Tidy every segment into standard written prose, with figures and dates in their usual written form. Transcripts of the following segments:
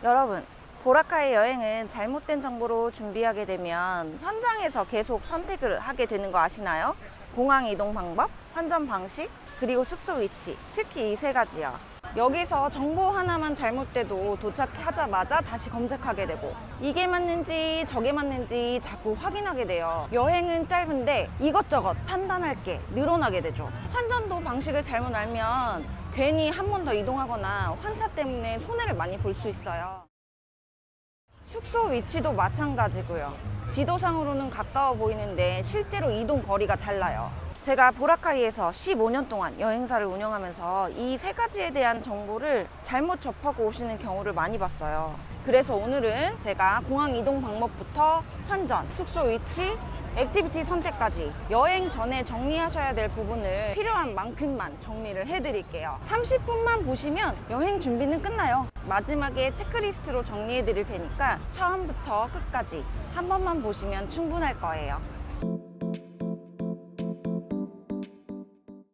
여러분, 보라카이 여행은 잘못된 정보로 준비하게 되면 현장에서 계속 선택을 하게 되는 거 아시나요? 공항 이동 방법, 환전 방식, 그리고 숙소 위치, 특히 이 세 가지요. 여기서 정보 하나만 잘못돼도 도착하자마자 다시 검색하게 되고 이게 맞는지 저게 맞는지 자꾸 확인하게 돼요. 여행은 짧은데 이것저것 판단할 게 늘어나게 되죠. 환전도 방식을 잘못 알면 괜히 한 번 더 이동하거나 환차 때문에 손해를 많이 볼 수 있어요. 숙소 위치도 마찬가지고요. 지도상으로는 가까워 보이는데 실제로 이동 거리가 달라요. 제가 보라카이에서 15년 동안 여행사를 운영하면서 이 세 가지에 대한 정보를 잘못 접하고 오시는 경우를 많이 봤어요. 그래서 오늘은 제가 공항 이동 방법부터 환전, 숙소 위치, 액티비티 선택까지 여행 전에 정리하셔야 될 부분을 필요한 만큼만 정리를 해드릴게요. 30분만 보시면 여행 준비는 끝나요. 마지막에 체크리스트로 정리해 드릴 테니까 처음부터 끝까지 한 번만 보시면 충분할 거예요.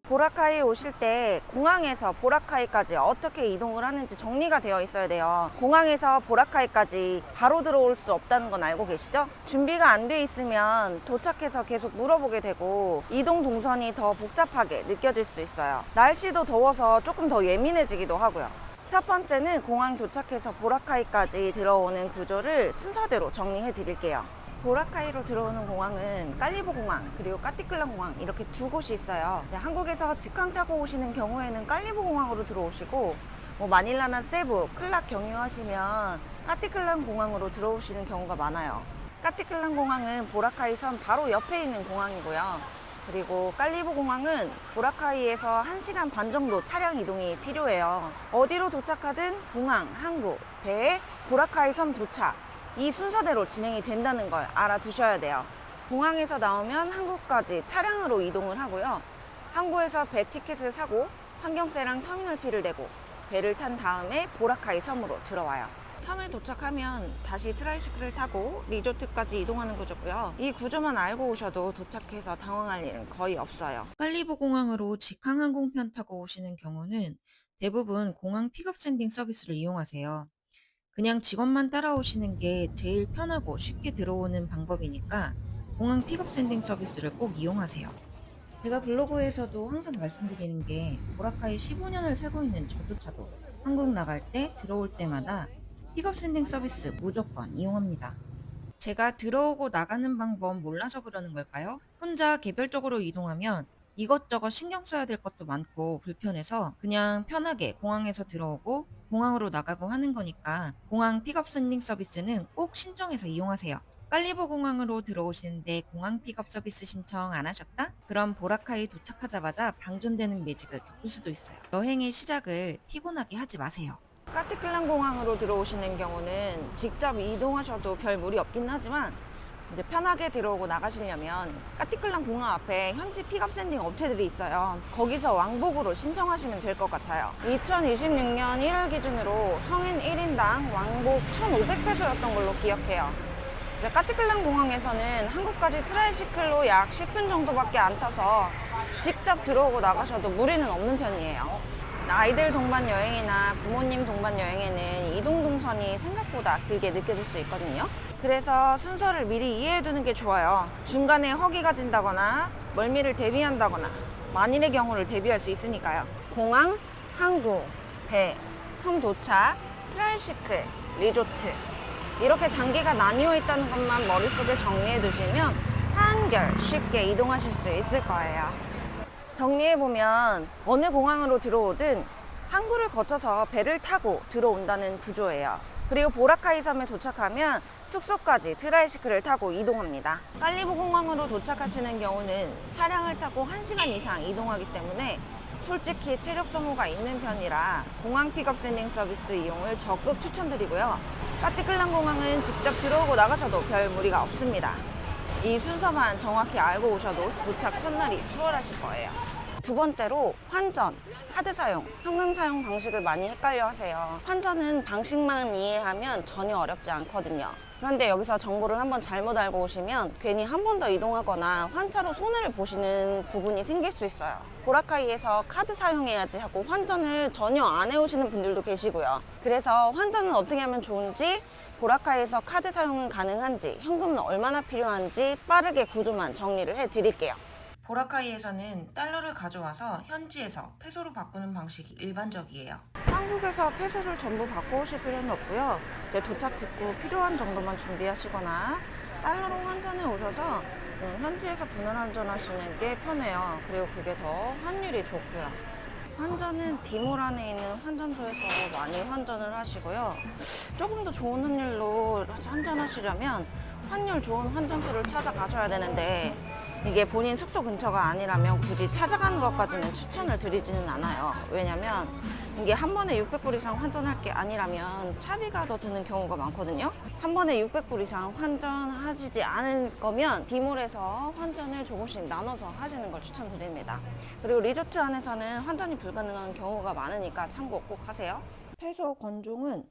보라카이에 오실 때 공항에서 보라카이까지 어떻게 이동을 하는지 정리가 되어 있어야 돼요. 공항에서 보라카이까지 바로 들어올 수 없다는 건 알고 계시죠? 준비가 안 돼 있으면 도착해서 계속 물어보게 되고 이동 동선이 더 복잡하게 느껴질 수 있어요. 날씨도 더워서 조금 더 예민해지기도 하고요. 첫 번째는 공항 도착해서 보라카이까지 들어오는 구조를 순서대로 정리해 드릴게요. 보라카이로 들어오는 공항은 깔리보 공항 그리고 까티클란 공항 이렇게 두 곳이 있어요. 한국에서 직항 타고 오시는 경우에는 깔리보 공항으로 들어오시고 마닐라나 세부, 클락 경유하시면 까티클란 공항으로 들어오시는 경우가 많아요. 까티클란 공항은 보라카이 섬 바로 옆에 있는 공항이고요. 그리고 깔리보 공항은 보라카이에서 1시간 반 정도 차량 이동이 필요해요. 어디로 도착하든 공항, 항구, 배, 보라카이 섬 도착 이 순서대로 진행이 된다는 걸 알아두셔야 돼요. 공항에서 나오면 항구까지 차량으로 이동을 하고요. 항구에서 배 티켓을 사고 환경세랑 터미널피를 내고 배를 탄 다음에 보라카이 섬으로 들어와요. 섬에 도착하면 다시 트라이시클을 타고 리조트까지 이동하는 구조고요. 이 구조만 알고 오셔도 도착해서 당황할 일은 거의 없어요. 깔리보 공항으로 직항 항공편 타고 오시는 경우는 대부분 공항 픽업 샌딩 서비스를 이용하세요. 그냥 직원만 따라오시는 게 제일 편하고 쉽게 들어오는 방법이니까 공항 픽업 샌딩 서비스를 꼭 이용하세요. 제가 블로그에서도 항상 말씀드리는 게 보라카이 15년을 살고 있는 저조차도 한국 나갈 때 들어올 때마다 픽업 샌딩 서비스 무조건 이용합니다. 제가 들어오고 나가는 방법 몰라서 그러는 걸까요? 혼자 개별적으로 이동하면 이것저것 신경 써야 될 것도 많고 불편해서 그냥 편하게 공항에서 들어오고 공항으로 나가고 하는 거니까 공항 픽업 샌딩 서비스는 꼭 신청해서 이용하세요. 깔리보 공항으로 들어오시는데 공항 픽업 서비스 신청 안 하셨다? 그럼 보라카이 도착하자마자 방전되는 매직을 겪을 수도 있어요. 여행의 시작을 피곤하게 하지 마세요. 까티클란 공항으로 들어오시는 경우는 직접 이동하셔도 별 무리 없긴 하지만 이제 편하게 들어오고 나가시려면 까티클란 공항 앞에 현지 픽업 샌딩 업체들이 있어요. 거기서 왕복으로 신청하시면 될 것 같아요. 2026년 1월 기준으로 성인 1인당 왕복 1,500페소였던 걸로 기억해요. 이제 까티클란 공항에서는 한국까지 트라이시클로 약 10분 정도밖에 안 타서 직접 들어오고 나가셔도 무리는 없는 편이에요. 아이들 동반 여행이나 부모님 동반 여행에는 이동 동선이 생각보다 길게 느껴질 수 있거든요. 그래서 순서를 미리 이해해 두는 게 좋아요. 중간에 허기가 진다거나 멀미를 대비한다거나 만일의 경우를 대비할 수 있으니까요. 공항, 항구, 배, 섬 도착, 트라이시클, 리조트 이렇게 단계가 나뉘어 있다는 것만 머릿속에 정리해 두시면 한결 쉽게 이동하실 수 있을 거예요. 정리해보면 어느 공항으로 들어오든 항구를 거쳐서 배를 타고 들어온다는 구조예요. 그리고 보라카이 섬에 도착하면 숙소까지 트라이시클을 타고 이동합니다. 깔리보 공항으로 도착하시는 경우는 차량을 타고 1시간 이상 이동하기 때문에 솔직히 체력 소모가 있는 편이라 공항 픽업 샌딩 서비스 이용을 적극 추천드리고요. 까티클란 공항은 직접 들어오고 나가셔도 별 무리가 없습니다. 이 순서만 정확히 알고 오셔도 도착 첫날이 수월하실 거예요. 두 번째로 환전, 카드 사용, 현금 사용 방식을 많이 헷갈려 하세요. 환전은 방식만 이해하면 전혀 어렵지 않거든요. 그런데 여기서 정보를 한번 잘못 알고 오시면 괜히 한 번 더 이동하거나 환차로 손해를 보시는 부분이 생길 수 있어요. 보라카이에서 카드 사용해야지 하고 환전을 전혀 안 해오시는 분들도 계시고요. 그래서 환전은 어떻게 하면 좋은지, 보라카이에서 카드 사용은 가능한지, 현금은 얼마나 필요한지 빠르게 구조만 정리를 해드릴게요. 보라카이에서는 달러를 가져와서 현지에서 페소로 바꾸는 방식이 일반적이에요. 한국에서 페소를 전부 바꿔오실 필요는 없고요. 이제 도착 직후 필요한 정도만 준비하시거나 달러로 환전해 오셔서 현지에서 분할 환전하시는 게 편해요. 그리고 그게 더 환율이 좋고요. 환전은 디몰 안에 있는 환전소에서 많이 환전을 하시고요. 조금 더 좋은 환율로 환전하시려면 환율 좋은 환전소를 찾아가셔야 되는데, 이게 본인 숙소 근처가 아니라면 굳이 찾아가는 것까지는 추천을 드리지는 않아요. 왜냐면 이게 한 번에 600불 이상 환전할 게 아니라면 차비가 더 드는 경우가 많거든요. 한 번에 600불 이상 환전하시지 않을 거면 디몰에서 환전을 조금씩 나눠서 하시는 걸 추천드립니다. 그리고 리조트 안에서는 환전이 불가능한 경우가 많으니까 참고 꼭 하세요. 페소 건종은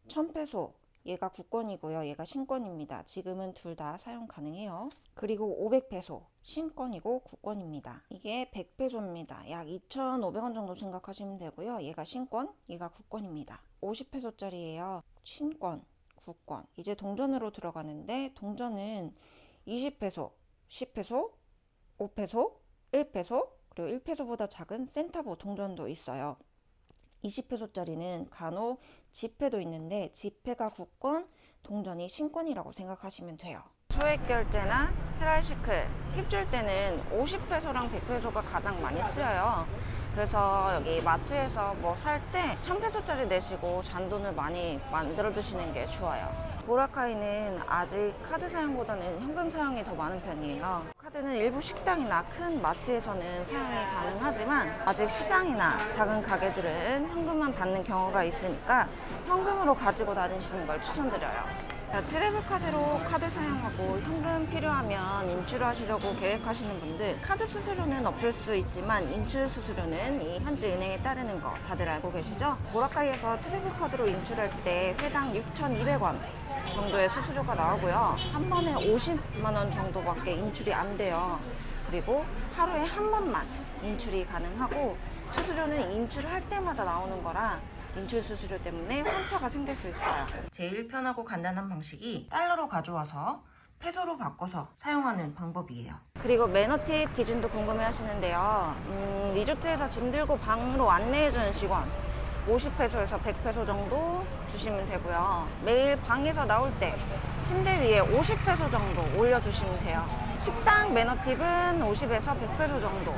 1000페소, 얘가 국건이고요. 얘가 신건입니다. 지금은 둘 다 사용 가능해요. 그리고 500페소, 신건이고 국건입니다. 이게 100페소입니다. 약 2,500원 정도 생각하시면 되고요. 얘가 신건, 얘가 국건입니다. 50페소짜리예요. 신건, 국건. 이제 동전으로 들어가는데, 동전은 20페소, 10페소, 5페소, 1페소, 그리고 1페소보다 작은 센타보 동전도 있어요. 20페소짜리는 간혹 지폐도 있는데, 지폐가 국건, 동전이 신건이라고 생각하시면 돼요. 소액 결제나 트라이시클 팁 줄 때는 50페소랑 100페소가 가장 많이 쓰여요. 그래서 여기 마트에서 뭐 살 때 1000페소짜리 내시고 잔돈을 많이 만들어 두시는 게 좋아요. 보라카이는 아직 카드 사용보다는 현금 사용이 더 많은 편이에요. 카드는 일부 식당이나 큰 마트에서는 사용이 가능하지만 아직 시장이나 작은 가게들은 현금만 받는 경우가 있으니까 현금으로 가지고 다니시는 걸 추천드려요. 트래블 카드로 카드 사용하고 현금 필요하면 인출하시려고 계획하시는 분들, 카드 수수료는 없을 수 있지만 인출 수수료는 이 현지 은행에 따르는 거 다들 알고 계시죠? 보라카이에서 트래블 카드로 인출할 때 회당 6,200원 정도의 수수료가 나오고요. 한 번에 50만 원 정도밖에 인출이 안 돼요. 그리고 하루에 한 번만 인출이 가능하고, 수수료는 인출할 때마다 나오는 거라 인출 수수료 때문에 환차가 생길 수 있어요. 제일 편하고 간단한 방식이 달러로 가져와서 페소로 바꿔서 사용하는 방법이에요. 그리고 매너 팁 기준도 궁금해 하시는데요. 리조트에서 짐 들고 방으로 안내해주는 직원 50페소에서 100페소 정도 주시면 되고요. 매일 방에서 나올 때 침대 위에 50페소 정도 올려주시면 돼요. 식당 매너 팁은 50에서 100페소 정도.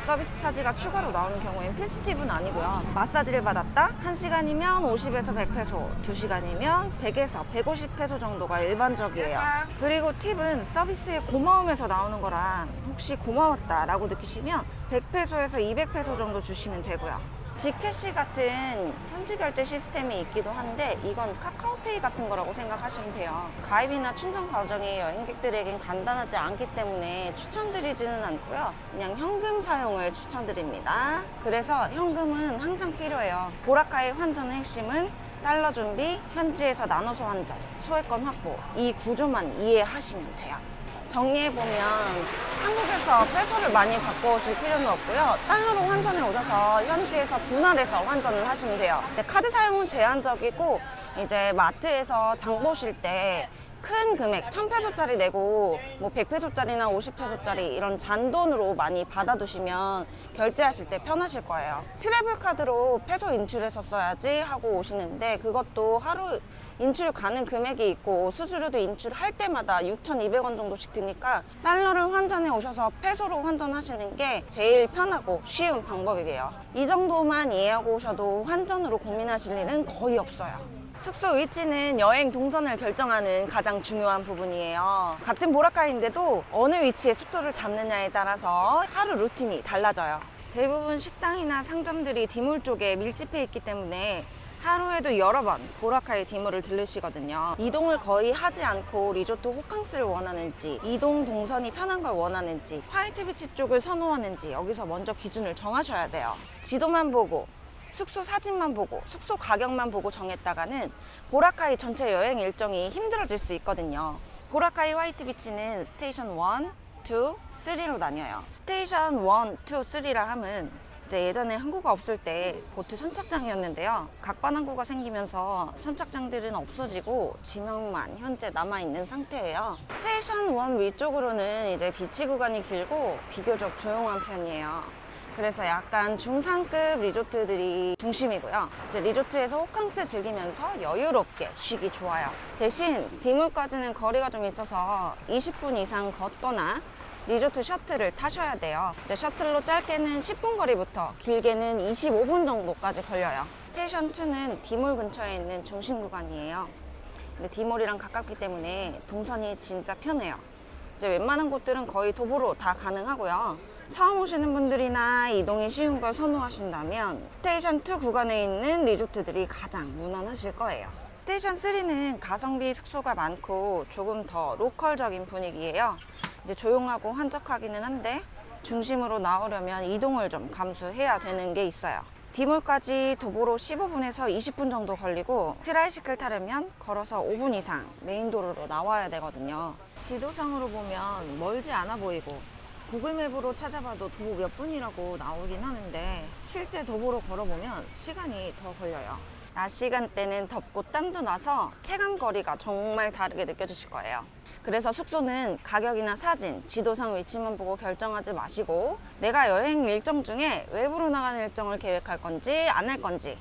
서비스 차지가 추가로 나오는 경우엔 필수 팁은 아니고요. 마사지를 받았다? 1시간이면 50에서 100페소, 2시간이면 100에서 150페소 정도가 일반적이에요. 그리고 팁은 서비스의 고마움에서 나오는 거라 혹시 고마웠다 라고 느끼시면 100페소에서 200페소 정도 주시면 되고요. 지캐시 같은 현지 결제 시스템이 있기도 한데, 이건 카카오페이 같은 거라고 생각하시면 돼요. 가입이나 충전 과정이 여행객들에겐 간단하지 않기 때문에 추천드리지는 않고요. 그냥 현금 사용을 추천드립니다. 그래서 현금은 항상 필요해요. 보라카이 환전의 핵심은 달러 준비, 현지에서 나눠서 환전, 소액권 확보, 이 구조만 이해하시면 돼요. 정리해보면 한국에서 페소를 많이 바꿔오실 필요는 없고요. 달러로 환전해 오셔서 현지에서 분할해서 환전을 하시면 돼요. 카드 사용은 제한적이고, 이제 마트에서 장 보실 때 큰 금액 1000페소짜리 내고 뭐 100페소짜리나 50페소짜리 이런 잔돈으로 많이 받아두시면 결제하실 때 편하실 거예요. 트래블 카드로 페소 인출해서 써야지 하고 오시는데, 그것도 하루 인출 가능 금액이 있고 수수료도 인출할 때마다 6,200원 정도씩 드니까 달러를 환전해 오셔서 페소로 환전하시는 게 제일 편하고 쉬운 방법이에요. 이 정도만 이해하고 오셔도 환전으로 고민하실 일은 거의 없어요. 숙소 위치는 여행 동선을 결정하는 가장 중요한 부분이에요. 같은 보라카이인데도 어느 위치에 숙소를 잡느냐에 따라서 하루 루틴이 달라져요. 대부분 식당이나 상점들이 디몰 쪽에 밀집해 있기 때문에 하루에도 여러 번 보라카이 디몰을 들르시거든요. 이동을 거의 하지 않고 리조트 호캉스를 원하는지, 이동 동선이 편한 걸 원하는지, 화이트 비치 쪽을 선호하는지 여기서 먼저 기준을 정하셔야 돼요. 지도만 보고 숙소 사진만 보고 숙소 가격만 보고 정했다가는 보라카이 전체 여행 일정이 힘들어질 수 있거든요. 보라카이 화이트비치는 스테이션 1, 2, 3로 나뉘어요. 스테이션 1, 2, 3라 함은 이제 예전에 항구가 없을 때 보트 선착장이었는데요. 각반 항구가 생기면서 선착장들은 없어지고 지명만 현재 남아있는 상태예요. 스테이션 1 위쪽으로는 이제 비치 구간이 길고 비교적 조용한 편이에요. 그래서 약간 중상급 리조트들이 중심이고요. 이제 리조트에서 호캉스 즐기면서 여유롭게 쉬기 좋아요. 대신 디몰까지는 거리가 좀 있어서 20분 이상 걷거나 리조트 셔틀을 타셔야 돼요. 이제 셔틀로 짧게는 10분 거리부터 길게는 25분 정도까지 걸려요. 스테이션 2는 디몰 근처에 있는 중심 구간이에요. 근데 디몰이랑 가깝기 때문에 동선이 진짜 편해요. 이제 웬만한 곳들은 거의 도보로 다 가능하고요. 처음 오시는 분들이나 이동이 쉬운 걸 선호하신다면 스테이션 2 구간에 있는 리조트들이 가장 무난하실 거예요. 스테이션 3는 가성비 숙소가 많고 조금 더 로컬적인 분위기예요. 이제 조용하고 한적하기는 한데 중심으로 나오려면 이동을 좀 감수해야 되는 게 있어요. 디몰까지 도보로 15분에서 20분 정도 걸리고 트라이시클 타려면 걸어서 5분 이상 메인 도로로 나와야 되거든요. 지도상으로 보면 멀지 않아 보이고 구글맵으로 찾아봐도 도보 몇 분이라고 나오긴 하는데 실제 도보로 걸어보면 시간이 더 걸려요. 낮 시간대는 덥고 땀도 나서 체감 거리가 정말 다르게 느껴지실 거예요. 그래서 숙소는 가격이나 사진, 지도상 위치만 보고 결정하지 마시고 내가 여행 일정 중에 외부로 나가는 일정을 계획할 건지 안 할 건지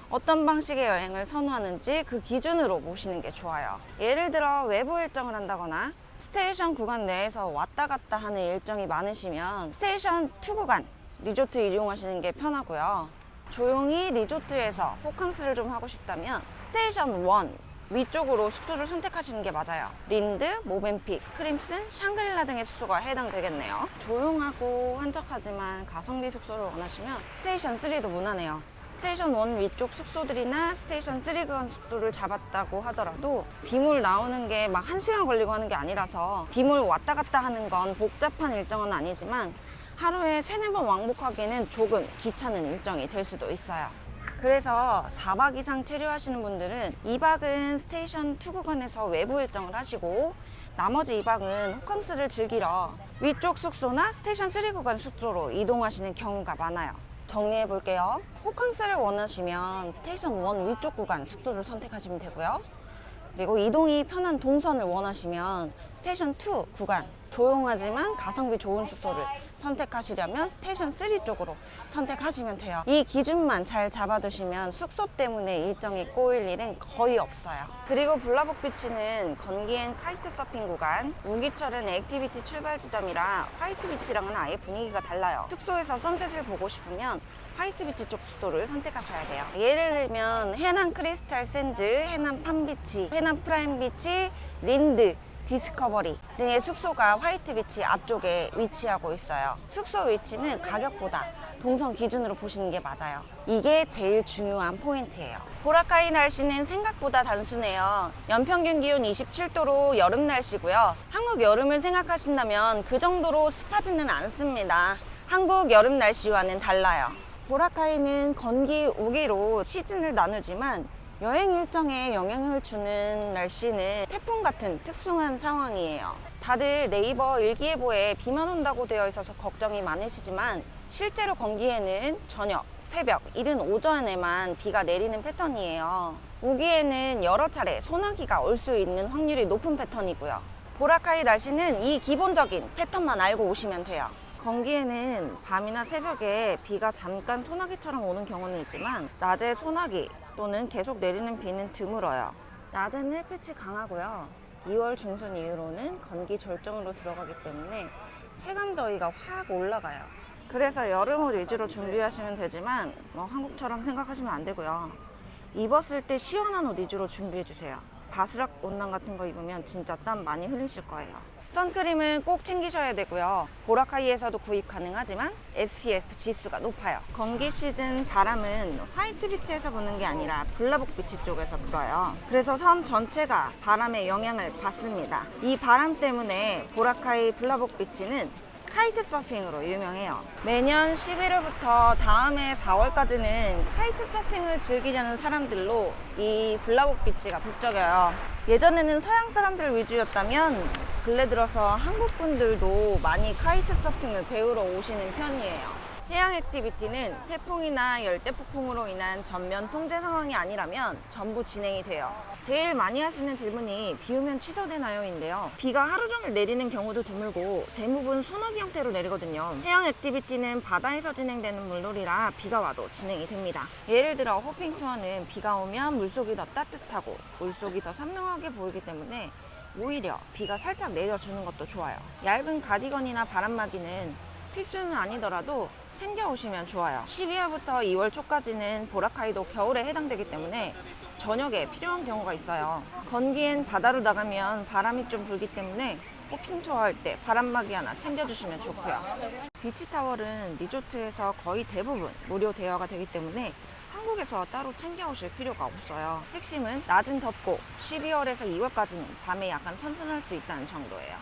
어떤 방식의 여행을 선호하는지 그 기준으로 모시는 게 좋아요. 예를 들어 외부 일정을 한다거나 스테이션 구간 내에서 왔다 갔다 하는 일정이 많으시면 스테이션 2 구간 리조트 이용하시는 게 편하고요. 조용히 리조트에서 호캉스를 좀 하고 싶다면 스테이션 1 위쪽으로 숙소를 선택하시는 게 맞아요. 린드, 모벤픽, 크림슨, 샹그릴라 등의 숙소가 해당되겠네요. 조용하고 한적하지만 가성비 숙소를 원하시면 스테이션 3도 무난해요. 스테이션 1 위쪽 숙소들이나 스테이션 3 구간 숙소를 잡았다고 하더라도 디몰 나오는 게 막 1시간 걸리고 하는 게 아니라서 디몰 왔다 갔다 하는 건 복잡한 일정은 아니지만 하루에 3-4번 왕복하기에는 조금 귀찮은 일정이 될 수도 있어요. 그래서 4박 이상 체류하시는 분들은 2박은 스테이션 2 구간에서 외부 일정을 하시고 나머지 2박은 호캉스를 즐기러 위쪽 숙소나 스테이션 3 구간 숙소로 이동하시는 경우가 많아요. 정리해 볼게요. 호캉스를 원하시면 스테이션 1 위쪽 구간 숙소를 선택하시면 되고요. 그리고 이동이 편한 동선을 원하시면 스테이션 2 구간 조용하지만 가성비 좋은 숙소를 선택하시려면 스테이션 3 쪽으로 선택하시면 돼요. 이 기준만 잘 잡아두시면 숙소 때문에 일정이 꼬일 일은 거의 없어요. 그리고 블라복 비치는 건기 앤 카이트 서핑 구간, 우기철은 액티비티 출발 지점이라 화이트 비치랑은 아예 분위기가 달라요. 숙소에서 선셋을 보고 싶으면 화이트 비치 쪽 숙소를 선택하셔야 돼요. 예를 들면 해남 크리스탈 샌드, 해남 팜비치, 해남 프라임 비치, 린드, 디스커버리 등의 숙소가 화이트 비치 앞쪽에 위치하고 있어요. 숙소 위치는 가격보다 동선 기준으로 보시는 게 맞아요. 이게 제일 중요한 포인트예요. 보라카이 날씨는 생각보다 단순해요. 연평균 기온 27도로 여름 날씨고요. 한국 여름을 생각하신다면 그 정도로 습하지는 않습니다. 한국 여름 날씨와는 달라요. 보라카이는 건기, 우기로 시즌을 나누지만 여행 일정에 영향을 주는 날씨는 태풍 같은 특殊한 상황이에요. 다들 네이버 일기예보에 비만 온다고 되어 있어서 걱정이 많으시지만 실제로 건기에는 저녁, 새벽, 이른 오전에만 비가 내리는 패턴이에요. 우기에는 여러 차례 소나기가 올 수 있는 확률이 높은 패턴이고요. 보라카이 날씨는 이 기본적인 패턴만 알고 오시면 돼요. 건기에는 밤이나 새벽에 비가 잠깐 소나기처럼 오는 경우는 있지만 낮에 소나기 또는 계속 내리는 비는 드물어요. 낮에는 햇빛이 강하고요. 2월 중순 이후로는 건기 절정으로 들어가기 때문에 체감 더위가 확 올라가요. 그래서 여름옷 위주로 준비하시면 되지만 한국처럼 생각하시면 안 되고요. 입었을 때 시원한 옷 위주로 준비해 주세요. 바스락 옷랑 같은 거 입으면 진짜 땀 많이 흘리실 거예요. 선크림은 꼭 챙기셔야 되고요. 보라카이에서도 구입 가능하지만 SPF 지수가 높아요. 건기 시즌 바람은 화이트 비치에서 부는 게 아니라 블라복 비치 쪽에서 불어요. 그래서 섬 전체가 바람의 영향을 받습니다. 이 바람 때문에 보라카이 블라복 비치는 카이트 서핑으로 유명해요. 매년 11월부터 다음해 4월까지는 카이트 서핑을 즐기려는 사람들로 이 블라복 비치가 북적여요. 예전에는 서양 사람들 위주였다면 근래 들어서 한국 분들도 많이 카이트 서핑을 배우러 오시는 편이에요. 해양 액티비티는 태풍이나 열대폭풍으로 인한 전면 통제 상황이 아니라면 전부 진행이 돼요. 제일 많이 하시는 질문이 비 오면 취소되나요?인데요. 비가 하루 종일 내리는 경우도 드물고 대부분 소나기 형태로 내리거든요. 해양 액티비티는 바다에서 진행되는 물놀이라 비가 와도 진행이 됩니다. 예를 들어 호핑 투어는 비가 오면 물속이 더 따뜻하고 물속이 더 선명하게 보이기 때문에 오히려 비가 살짝 내려주는 것도 좋아요. 얇은 가디건이나 바람막이는 필수는 아니더라도 챙겨 오시면 좋아요. 12월부터 2월 초까지는 보라카이도 겨울에 해당되기 때문에 저녁에 필요한 경우가 있어요. 건기엔 바다로 나가면 바람이 좀 불기 때문에 호핑 투어 할 때 바람막이 하나 챙겨주시면 좋고요. 비치타월은 리조트에서 거의 대부분 무료 대여가 되기 때문에 한국에서 따로 챙겨 오실 필요가 없어요. 핵심은 낮은 덥고 12월에서 2월까지는 밤에 약간 선선할 수 있다는 정도예요.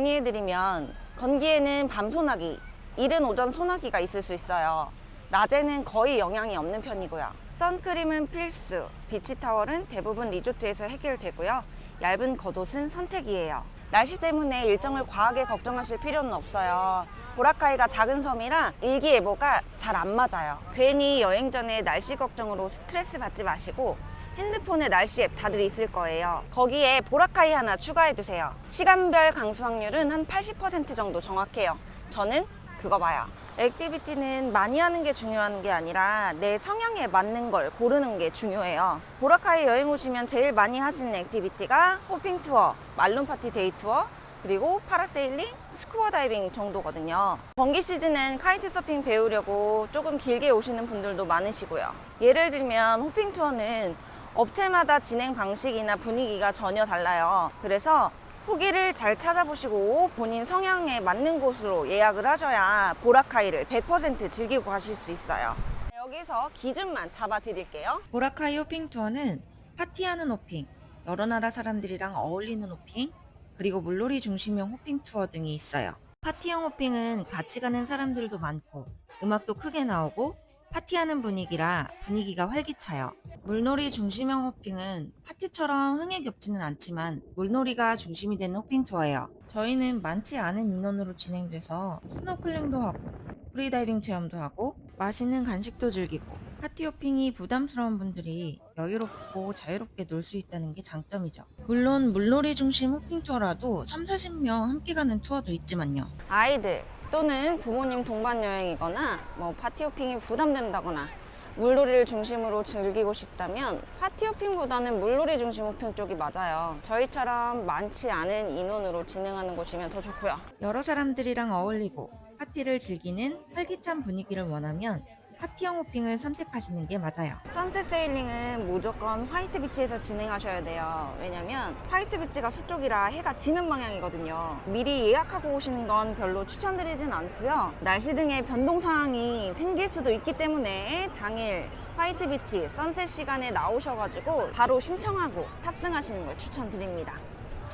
정리해드리면 건기에는 밤 소나기, 이른 오전 소나기가 있을 수 있어요. 낮에는 거의 영향이 없는 편이고요. 선크림은 필수, 비치타월은 대부분 리조트에서 해결되고요. 얇은 겉옷은 선택이에요. 날씨 때문에 일정을 과하게 걱정하실 필요는 없어요. 보라카이가 작은 섬이라 일기예보가 잘 안 맞아요. 괜히 여행 전에 날씨 걱정으로 스트레스 받지 마시고 핸드폰에 날씨 앱 다들 있을 거예요. 거기에 보라카이 하나 추가해 두세요. 시간별 강수 확률은 한 80% 정도 정확해요. 저는 그거 봐요. 액티비티는 많이 하는 게 중요한 게 아니라 내 성향에 맞는 걸 고르는 게 중요해요. 보라카이 여행 오시면 제일 많이 하시는 액티비티가 호핑 투어, 말룸 파티 데이 투어, 그리고 파라세일링, 스쿠버 다이빙 정도거든요. 건기 시즌엔 카이트 서핑 배우려고 조금 길게 오시는 분들도 많으시고요. 예를 들면 호핑 투어는 업체마다 진행 방식이나 분위기가 전혀 달라요. 그래서 후기를 잘 찾아보시고 본인 성향에 맞는 곳으로 예약을 하셔야 보라카이를 100% 즐기고 가실 수 있어요. 여기서 기준만 잡아 드릴게요. 보라카이 호핑 투어는 파티하는 호핑, 여러 나라 사람들이랑 어울리는 호핑, 그리고 물놀이 중심형 호핑 투어 등이 있어요. 파티형 호핑은 같이 가는 사람들도 많고 음악도 크게 나오고 파티하는 분위기라 분위기가 활기차요. 물놀이 중심형 호핑은 파티처럼 흥에 겹지는 않지만 물놀이가 중심이 되는 호핑 투어예요. 저희는 많지 않은 인원으로 진행돼서 스노클링도 하고 프리다이빙 체험도 하고 맛있는 간식도 즐기고 파티 호핑이 부담스러운 분들이 여유롭고 자유롭게 놀 수 있다는 게 장점이죠. 물론 물놀이 중심 호핑 투어라도 3, 40명 함께 가는 투어도 있지만요. 아이들 또는 부모님 동반 여행이거나 파티 호핑이 부담된다거나 물놀이를 중심으로 즐기고 싶다면 파티 호핑보다는 물놀이 중심 호핑 쪽이 맞아요. 저희처럼 많지 않은 인원으로 진행하는 곳이면 더 좋고요. 여러 사람들이랑 어울리고 파티를 즐기는 활기찬 분위기를 원하면 파티형 호핑을 선택하시는 게 맞아요. 선셋 세일링은 무조건 화이트 비치에서 진행하셔야 돼요. 왜냐면 화이트 비치가 서쪽이라 해가 지는 방향이거든요. 미리 예약하고 오시는 건 별로 추천드리진 않고요. 날씨 등의 변동 상황이 생길 수도 있기 때문에 당일 화이트 비치 선셋 시간에 나오셔가지고 바로 신청하고 탑승하시는 걸 추천드립니다.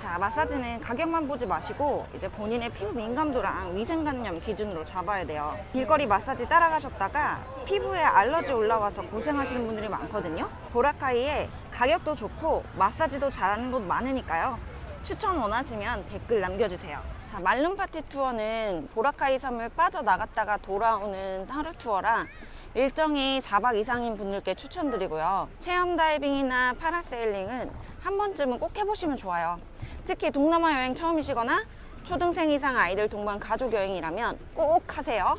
자, 마사지는 가격만 보지 마시고 이제 본인의 피부 민감도랑 위생관념 기준으로 잡아야 돼요. 길거리 마사지 따라가셨다가 피부에 알러지 올라와서 고생하시는 분들이 많거든요. 보라카이에 가격도 좋고 마사지도 잘하는 곳 많으니까요. 추천 원하시면 댓글 남겨주세요. 자, 말룸 파티 투어는 보라카이 섬을 빠져나갔다가 돌아오는 하루 투어라 일정이 4박 이상인 분들께 추천드리고요. 체험 다이빙이나 파라세일링은 한 번쯤은 꼭 해보시면 좋아요. 특히 동남아 여행 처음이시거나 초등생 이상 아이들 동반 가족 여행이라면 꼭 하세요.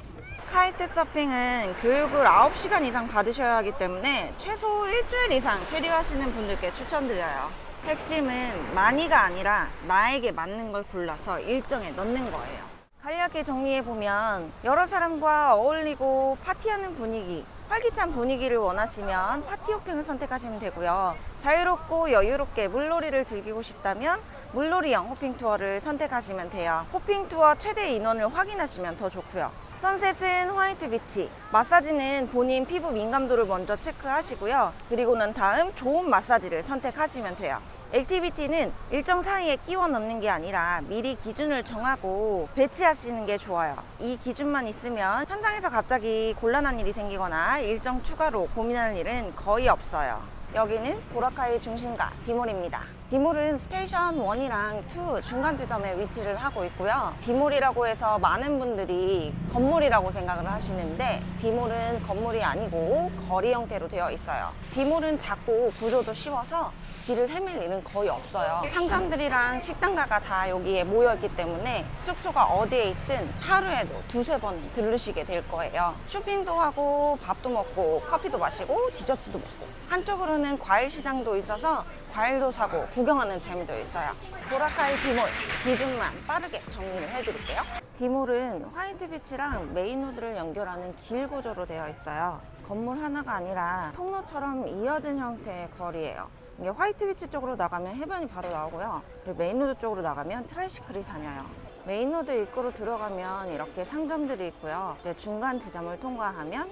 카이트 서핑은 교육을 9시간 이상 받으셔야 하기 때문에 최소 일주일 이상 체류하시는 분들께 추천드려요. 핵심은 많이가 아니라 나에게 맞는 걸 골라서 일정에 넣는 거예요. 간략히 정리해보면 여러 사람과 어울리고 파티하는 분위기, 활기찬 분위기를 원하시면 파티 호핑을 선택하시면 되고요. 자유롭고 여유롭게 물놀이를 즐기고 싶다면 물놀이형 호핑 투어를 선택하시면 돼요. 호핑 투어 최대 인원을 확인하시면 더 좋고요. 선셋은 화이트 비치, 마사지는 본인 피부 민감도를 먼저 체크하시고요. 그리고 난 다음 좋은 마사지를 선택하시면 돼요. 액티비티는 일정 사이에 끼워 넣는 게 아니라 미리 기준을 정하고 배치하시는 게 좋아요. 이 기준만 있으면 현장에서 갑자기 곤란한 일이 생기거나 일정 추가로 고민하는 일은 거의 없어요. 여기는 보라카이 중심가 디몰입니다. 디몰은 스테이션 1이랑 2 중간 지점에 위치를 하고 있고요. 디몰이라고 해서 많은 분들이 건물이라고 생각을 하시는데 디몰은 건물이 아니고 거리 형태로 되어 있어요. 디몰은 작고 구조도 쉬워서 길을 헤맬 일은 거의 없어요. 상점들이랑 식당가가 다 여기에 모여있기 때문에 숙소가 어디에 있든 하루에도 두세 번 들르시게 될 거예요. 쇼핑도 하고 밥도 먹고 커피도 마시고 디저트도 먹고 한쪽으로는 과일 시장도 있어서 과일도 사고 구경하는 재미도 있어요. 보라카이 디몰 기준만 빠르게 정리를 해드릴게요. 디몰은 화이트비치랑 메인로드를 연결하는 길 구조로 되어 있어요. 건물 하나가 아니라 통로처럼 이어진 형태의 거리예요. 이게 화이트비치 쪽으로 나가면 해변이 바로 나오고요. 그리고 메인로드 쪽으로 나가면 트라이시클이 다녀요. 메인로드 입구로 들어가면 이렇게 상점들이 있고요. 이제 중간 지점을 통과하면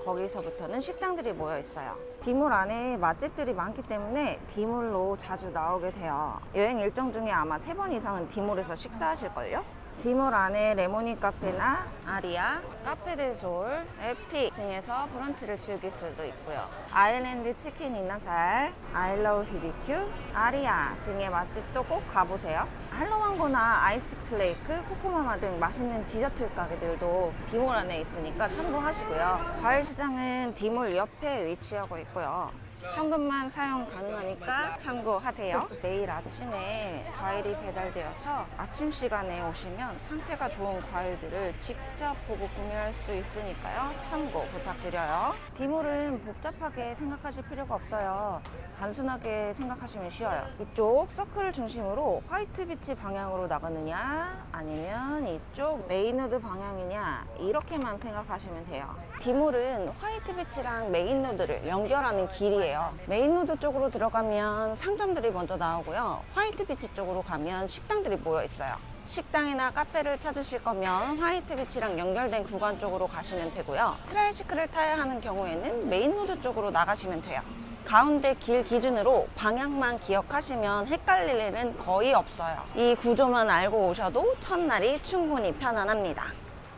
거기서부터는 식당들이 모여 있어요. 디몰 안에 맛집들이 많기 때문에 디몰로 자주 나오게 돼요. 여행 일정 중에 아마 3번 이상은 디몰에서 식사하실걸요? 디몰 안에 레모니 카페나 아리아, 카페데솔, 에픽 등에서 브런치를 즐길 수도 있고요. 아일랜드 치킨 이나살, 아일러우 BBQ, 아리아 등의 맛집도 꼭 가보세요. 할로망고나 아이스클레이크, 코코마마 등 맛있는 디저트 가게들도 디몰 안에 있으니까 참고하시고요. 과일시장은 디몰 옆에 위치하고 있고요. 현금만 사용 가능하니까 참고하세요. 매일 아침에 과일이 배달되어서 아침 시간에 오시면 상태가 좋은 과일들을 직접 보고 구매할 수 있으니까요. 참고 부탁드려요. 디몰은 복잡하게 생각하실 필요가 없어요. 단순하게 생각하시면 쉬워요. 이쪽 서클을 중심으로 화이트비치 방향으로 나가느냐 아니면 이쪽 메인로드 방향이냐 이렇게만 생각하시면 돼요. 디몰은 화이트비치랑 메인로드를 연결하는 길이에요. 메인로드 쪽으로 들어가면 상점들이 먼저 나오고요. 화이트비치 쪽으로 가면 식당들이 모여 있어요. 식당이나 카페를 찾으실 거면 화이트비치랑 연결된 구간 쪽으로 가시면 되고요. 트라이시클을 타야 하는 경우에는 메인로드 쪽으로 나가시면 돼요. 가운데 길 기준으로 방향만 기억하시면 헷갈릴 일은 거의 없어요. 이 구조만 알고 오셔도 첫날이 충분히 편안합니다.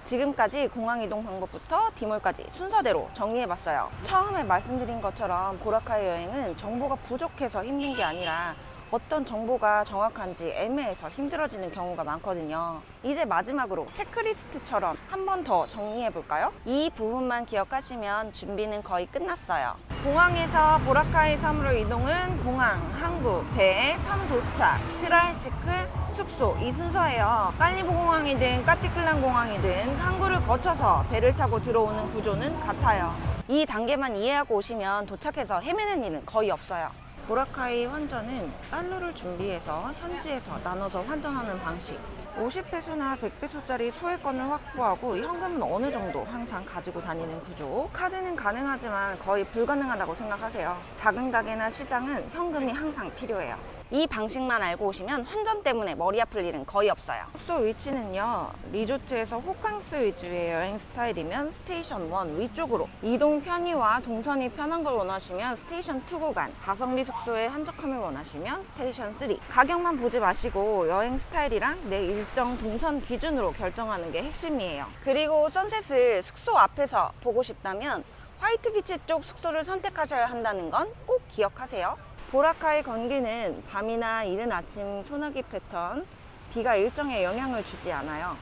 지금까지 공항 이동 방법부터 디몰까지 순서대로 정리해봤어요. 처음에 말씀드린 것처럼 보라카이 여행은 정보가 부족해서 힘든 게 아니라 어떤 정보가 정확한지 애매해서 힘들어지는 경우가 많거든요. 이제 마지막으로 체크리스트처럼 한 번 더 정리해 볼까요? 이 부분만 기억하시면 준비는 거의 끝났어요. 공항에서 보라카이 섬으로 이동은 공항, 항구, 배, 섬 도착, 트라이시클, 숙소 이 순서예요. 깔리보 공항이든 까티클란 공항이든 항구를 거쳐서 배를 타고 들어오는 구조는 같아요. 이 단계만 이해하고 오시면 도착해서 헤매는 일은 거의 없어요. 보라카이 환전은 달러를 준비해서 현지에서 나눠서 환전하는 방식. 50페소나 100페소짜리 소액권을 확보하고 현금은 어느 정도 항상 가지고 다니는 구조. 카드는 가능하지만 거의 불가능하다고 생각하세요. 작은 가게나 시장은 현금이 항상 필요해요. 이 방식만 알고 오시면 환전 때문에 머리 아플 일은 거의 없어요. 숙소 위치는요, 리조트에서 호캉스 위주의 여행 스타일이면 스테이션 1 위쪽으로, 이동 편의와 동선이 편한 걸 원하시면 스테이션 2 구간, 가성비 숙소에 한적함을 원하시면 스테이션 3. 가격만 보지 마시고 여행 스타일이랑 내 일정 동선 기준으로 결정하는 게 핵심이에요. 그리고 선셋을 숙소 앞에서 보고 싶다면 화이트비치 쪽 숙소를 선택하셔야 한다는 건 꼭 기억하세요. 보라카이 건기는 밤이나 이른 아침 소나기 패턴, 비가 일정에 영향을 주지 않아요.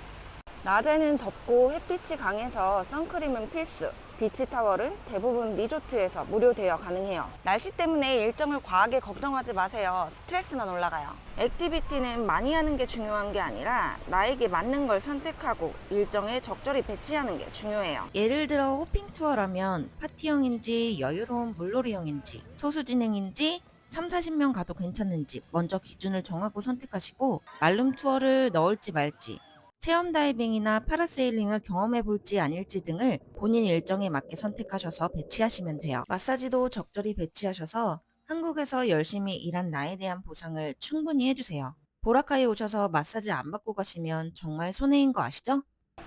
낮에는 덥고 햇빛이 강해서 선크림은 필수. 비치타월은 대부분 리조트에서 무료 대여 가능해요. 날씨 때문에 일정을 과하게 걱정하지 마세요. 스트레스만 올라가요. 액티비티는 많이 하는 게 중요한 게 아니라 나에게 맞는 걸 선택하고 일정에 적절히 배치하는 게 중요해요. 예를 들어 호핑 투어라면 파티형인지 여유로운 물놀이형인지 소수진행인지 3, 40명 가도 괜찮은지 먼저 기준을 정하고 선택하시고 말룸 투어를 넣을지 말지 체험 다이빙이나 파라세일링을 경험해 볼지 아닐지 등을 본인 일정에 맞게 선택하셔서 배치하시면 돼요. 마사지도 적절히 배치하셔서 한국에서 열심히 일한 나에 대한 보상을 충분히 해주세요. 보라카이 오셔서 마사지 안 받고 가시면 정말 손해인 거 아시죠?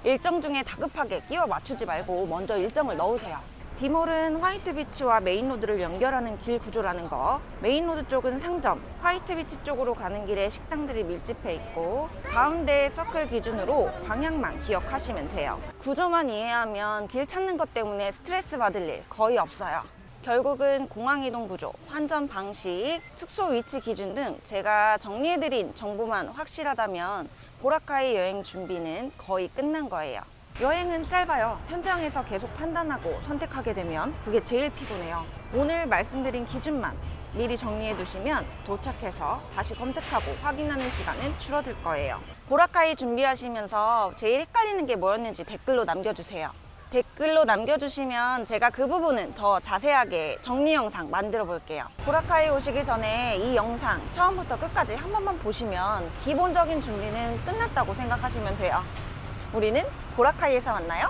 일정 중에 다급하게 끼워 맞추지 말고 먼저 일정을 넣으세요. 디몰은 화이트 비치와 메인 로드를 연결하는 길 구조라는 거. 메인 로드 쪽은 상점, 화이트 비치 쪽으로 가는 길에 식당들이 밀집해 있고 가운데 서클 기준으로 방향만 기억하시면 돼요. 구조만 이해하면 길 찾는 것 때문에 스트레스 받을 일 거의 없어요. 결국은 공항 이동 구조, 환전 방식, 숙소 위치 기준 등 제가 정리해드린 정보만 확실하다면 보라카이 여행 준비는 거의 끝난 거예요. 여행은 짧아요. 현장에서 계속 판단하고 선택하게 되면 그게 제일 피곤해요. 오늘 말씀드린 기준만 미리 정리해 두시면 도착해서 다시 검색하고 확인하는 시간은 줄어들 거예요. 보라카이 준비하시면서 제일 헷갈리는 게 뭐였는지 댓글로 남겨주세요. 댓글로 남겨주시면 제가 그 부분은 더 자세하게 정리 영상 만들어 볼게요. 보라카이 오시기 전에 이 영상 처음부터 끝까지 한 번만 보시면 기본적인 준비는 끝났다고 생각하시면 돼요. 우리는 보라카이에서 만나요.